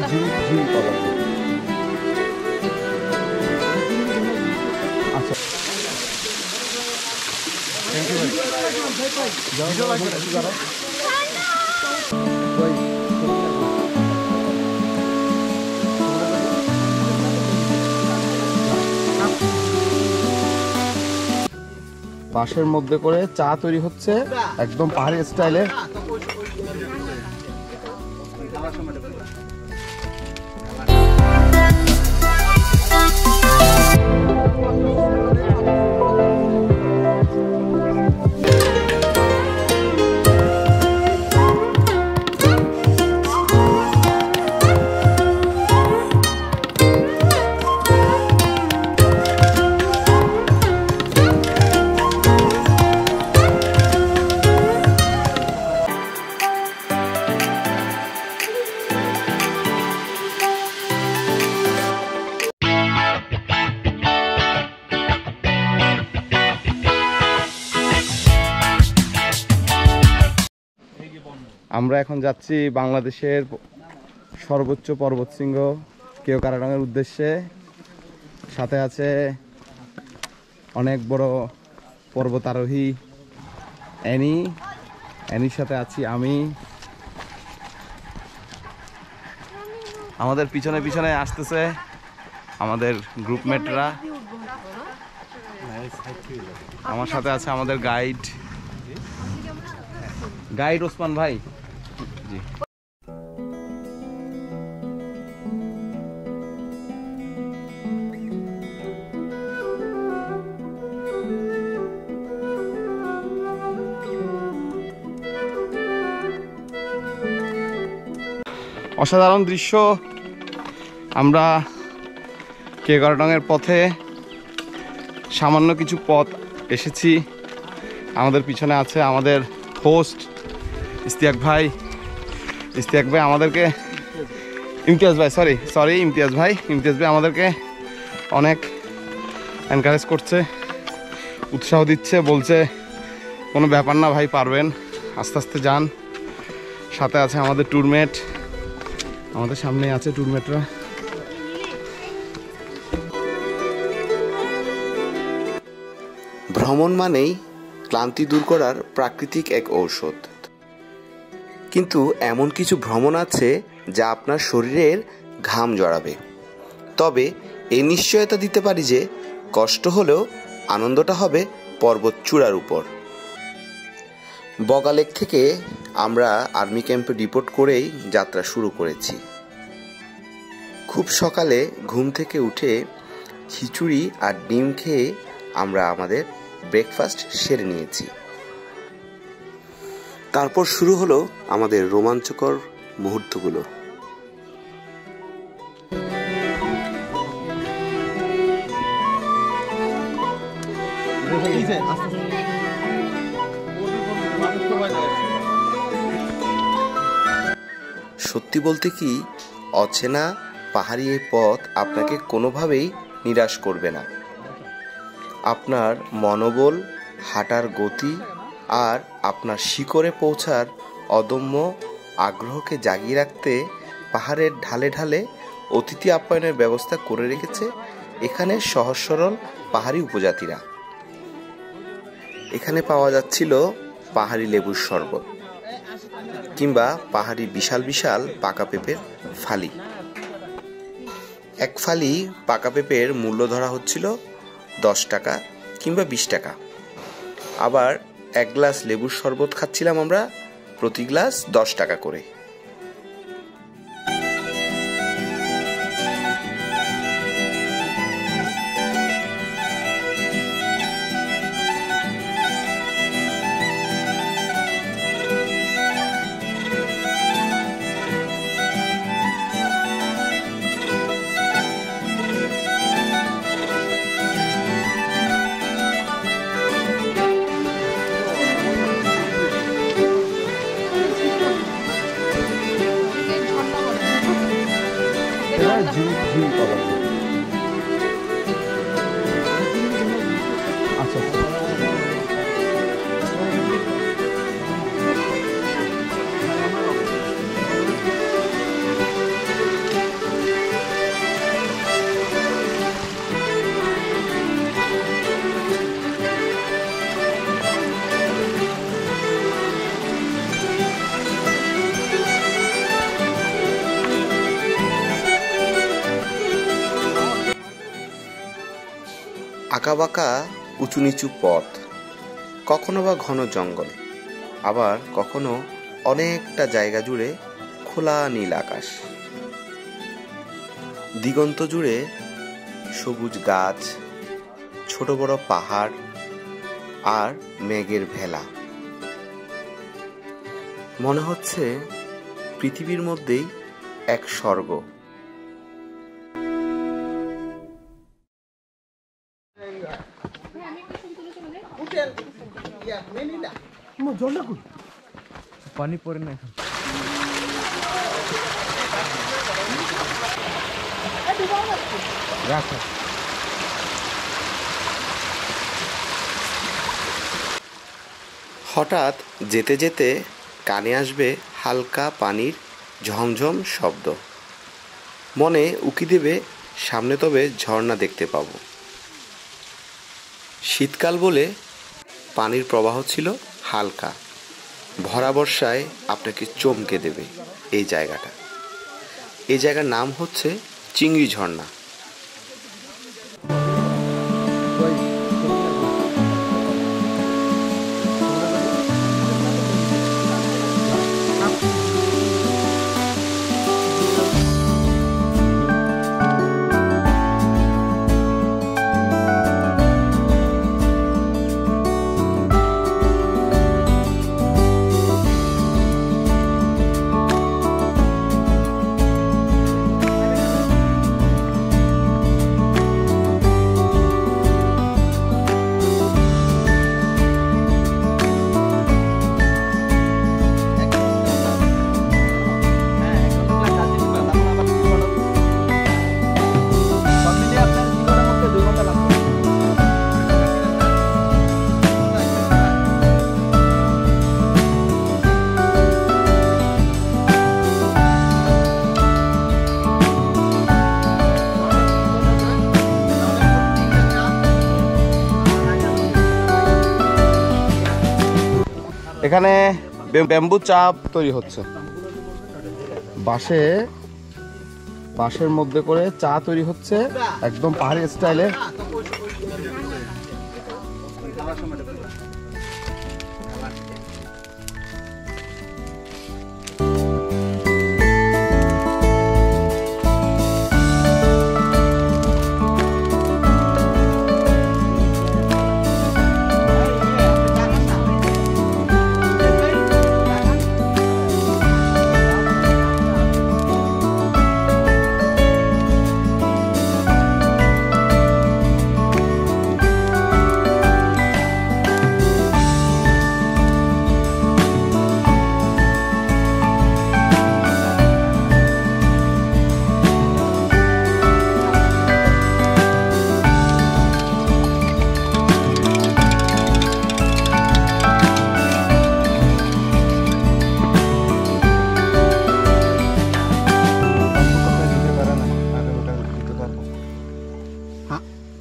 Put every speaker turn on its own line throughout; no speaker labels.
ঝিল পাওয়া যাবে। আচ্ছা, থ্যাংক ইউ ভাই। বাঁশের মধ্যে করে চা তৈরি হচ্ছে একদম পাহাড়ি স্টাইলে। আমরা এখন যাচ্ছি বাংলাদেশের সর্বোচ্চ পর্বতশৃঙ্গ কেওক্রাডংয়ের উদ্দেশ্যে। সাথে আছে অনেক বড় পর্বতারোহী অ্যানির সাথে আছি আমি। আমাদের পিছনে পিছনে আসতেছে আমাদের গ্রুপমেটরা। আমার সাথে আছে আমাদের গাইড ওসমান ভাই। জি, অসাধারণ দৃশ্য। আমরা কেওক্রাডংয়ের পথে সামান্য কিছু পথ এসেছি। আমাদের পিছনে আছে আমাদের হোস্ট ইস্তিয়াক ভাই আমাদেরকে ইমতিয়াজ ভাই আমাদেরকে অনেক এনকারেজ করছে, উৎসাহ দিচ্ছে, বলছে কোনো ব্যাপার না ভাই, পারবেন, আস্তে আস্তে যান। সাথে আছে আমাদের ট্যুরমেট, আমাদের সামনে আছে ট্যুরমেটরা।
ভ্রমণ মানেই ক্লান্তি দূর করার প্রাকৃতিক এক ঔষধ। কিন্তু এমন কিছু ভ্রমণ আছে যা আপনার শরীরের ঘাম জড়াবে। তবে এই নিশ্চয়তা দিতে পারি যে কষ্ট হলেও আনন্দটা হবে পর্বত চূড়ার উপর। বগালেক থেকে আমরা আর্মি ক্যাম্পে রিপোর্ট করেই যাত্রা শুরু করেছি। খুব সকালে ঘুম থেকে উঠে খিচুড়ি আর ডিম খেয়ে আমরা আমাদের ব্রেকফাস্ট সেরে নিয়েছি। তারপর শুরু হলো আমাদের রোমাঞ্চকর মুহূর্তগুলো। সত্যি বলতে কি, অচেনা পাহাড়ি এই পথ আপনাকে কোনোভাবেই নিরাশ করবে না। আপনার মনোবল, হাঁটার গতি আর আপনার শিখরে পৌঁছার অদম্য আগ্রহকে জাগিয়ে রাখতে পাহাড়ের ঢালে ঢালে অতিথি আপ্যায়নের ব্যবস্থা করে রেখেছে এখানে সহজ সরল পাহাড়ি উপজাতিরা। এখানে পাওয়া যাচ্ছিল পাহাড়ি লেবুর শরবত কিংবা পাহাড়ি বিশাল বিশাল পাকা পেঁপের ফালি। এক ফালি পাকা পেঁপের মূল্য ধরা হচ্ছিল 10 টাকা কিংবা 20 টাকা। আবার এক গ্লাস লেবুর শরবত খাচ্ছিলাম আমরা, প্রতি গ্লাস 10 টাকা করে। আঁকাবাঁকা উঁচু নিচু পথ, কখনো বা ঘন জঙ্গল, আবার কখনো অনেকটা জায়গা জুড়ে খোলা নীল আকাশ। দিগন্ত জুড়ে সবুজ গাছ, ছোট বড় পাহাড় আর মেঘের ভেলা। মনে হচ্ছে পৃথিবীর মধ্যেই এক স্বর্গ।
পানি পড়ে না এখন।
হঠাৎ যেতে যেতে কানে আসবে হালকা পানির ঝমঝম শব্দ। মনে উকি দেবে সামনে তবে ঝর্ণা দেখতে পাবো। শীতকাল বলে পানির প্রবাহ ছিল হালকা। ভরা বর্ষায় আপনাকে চমকে দেবে এই জায়গাটা। এই জায়গার নাম হচ্ছে চিংড়ি ঝর্ণা।
এখানে ব্যাম্বু চাপ তৈরি হচ্ছে। বাঁশের মধ্যে করে চা তৈরি হচ্ছে একদম পাহাড়ি স্টাইলে।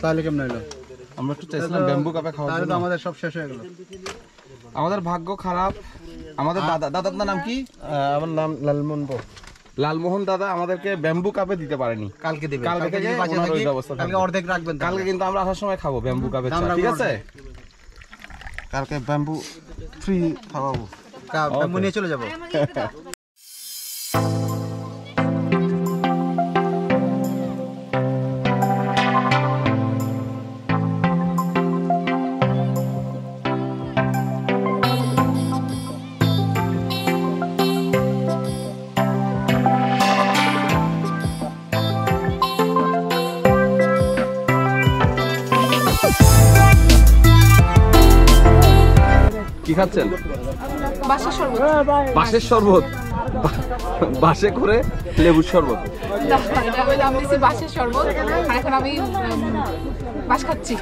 তাহলে কেমন হলো?
আমরা একটু চাইছিলাম ব্যাম্বু কাপে খাওয়ার জন্য,
আমাদের সব শেষ হয়ে গেল।
আমাদের ভাগ্য খারাপ। আমাদের দাদার নাম কি?
আমার নাম
লালমোহন দাদা আমাদেরকে ব্যাম্বু কাপে দিতে পারেনি।
কালকে দিবে।
কালকে থেকে ওনার ওই ব্যবস্থা
কালকে
থাকবে।
অর্ধেক রাখবেন।
কালকে কিন্তু আমরা আসার সময় খাবো ব্যাম্বু কাপে চা, ঠিক আছে?
কালকে ব্যাম্বু ফ্রি খাওয়াবো। ব্যাম্বু নিয়ে চলে যাবো।
কি খাচ্ছেন?
বাঁশের শরবত।
বাঁশের শরবত? বাঁশে করে লেবুর শরবত?
আমি দিচ্ছি বাঁশের শরবত, আর এখন আমি বাঁশ খাচ্ছি।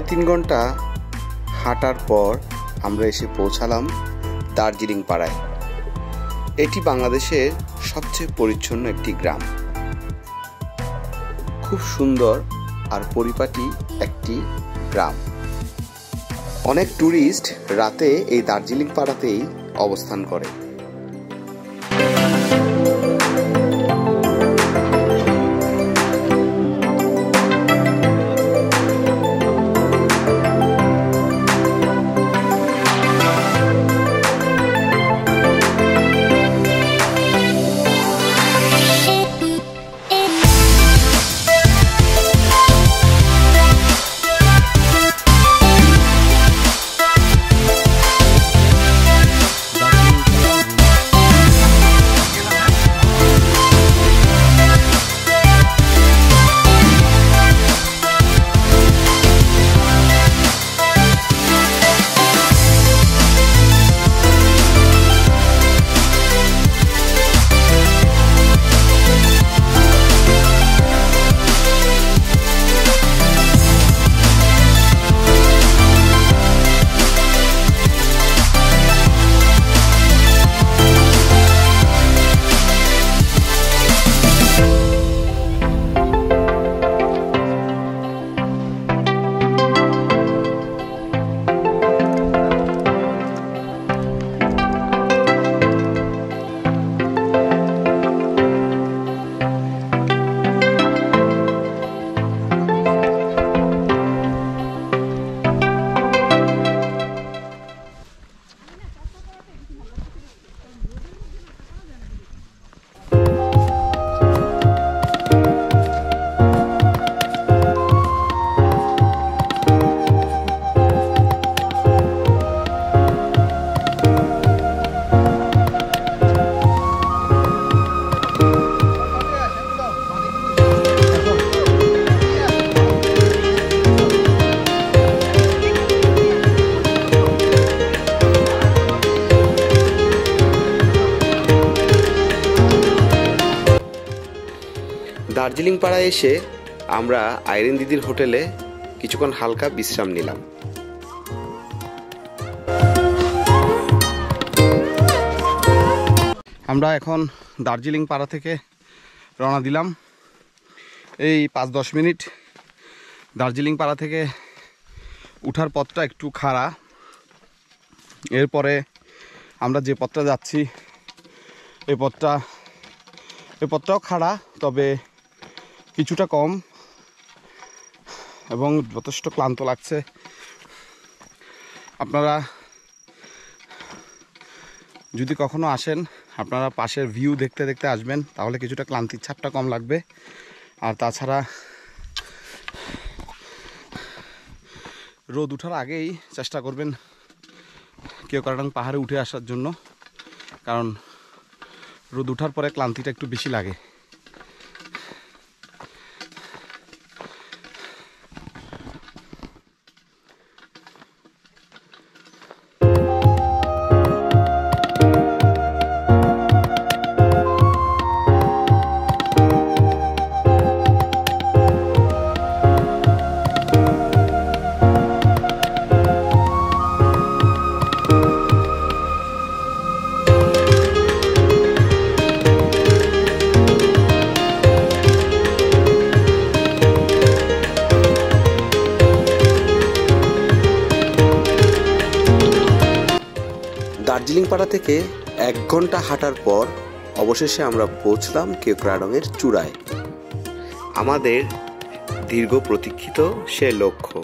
3.5 ঘন্টা হাঁটার পর আমরা এসে পৌঁছালাম দার্জিলিং পাড়ায়। এটি বাংলাদেশের সবচেয়ে পরিচ্ছন্ন একটি গ্রাম। খুব সুন্দর আর পরিপাটি একটি গ্রাম। অনেক ট্যুরিস্ট রাতে এই দার্জিলিং পাড়াতেই অবস্থান করে। দার্জিলিং পাড়ায় এসে আমরা আইরিন দিদির হোটেলে কিছুক্ষণ হালকা বিশ্রাম নিলাম।
আমরা এখন দার্জিলিং পাড়া থেকে রওনা দিলাম। এই 5-10 মিনিট। দার্জিলিং পাড়া থেকে উঠার পথটা একটু খাড়া। এরপরে আমরা যে পথটা যাচ্ছি এই পথটাও খাড়া, তবে কিছুটা কম এবং যথেষ্ট ক্লান্ত লাগছে। আপনারা যদি কখনো আসেন, আপনারা পাশের ভিউ দেখতে দেখতে আসবেন, তাহলে কিছুটা ক্লান্তির ছাপটা কম লাগবে। আর তাছাড়া রোদ ওঠার আগেই চেষ্টা করবেন কেওক্রাডং পাহাড়ে উঠে আসার জন্য, কারণ রোদ ওঠার পরে ক্লান্তিটা একটু বেশি লাগে।
দার্জিলিং পাড়া থেকে 1 ঘন্টা হাঁটার পর অবশেষে আমরা পৌঁছলাম কেওক্রাডংয়ের চূড়ায়। আমাদের দীর্ঘ প্রতীক্ষিত সে লক্ষ্য।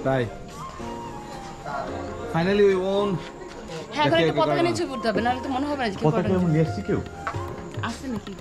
তাই ফাইনালি উই ওন।
হ্যাঁ, করে পতাকা নিয়ে ছবি উঠতে হবে, নাহলে তো মনে হবে না যে পতাকা নিয়ে এসেছি কেউ আসছে নাকি।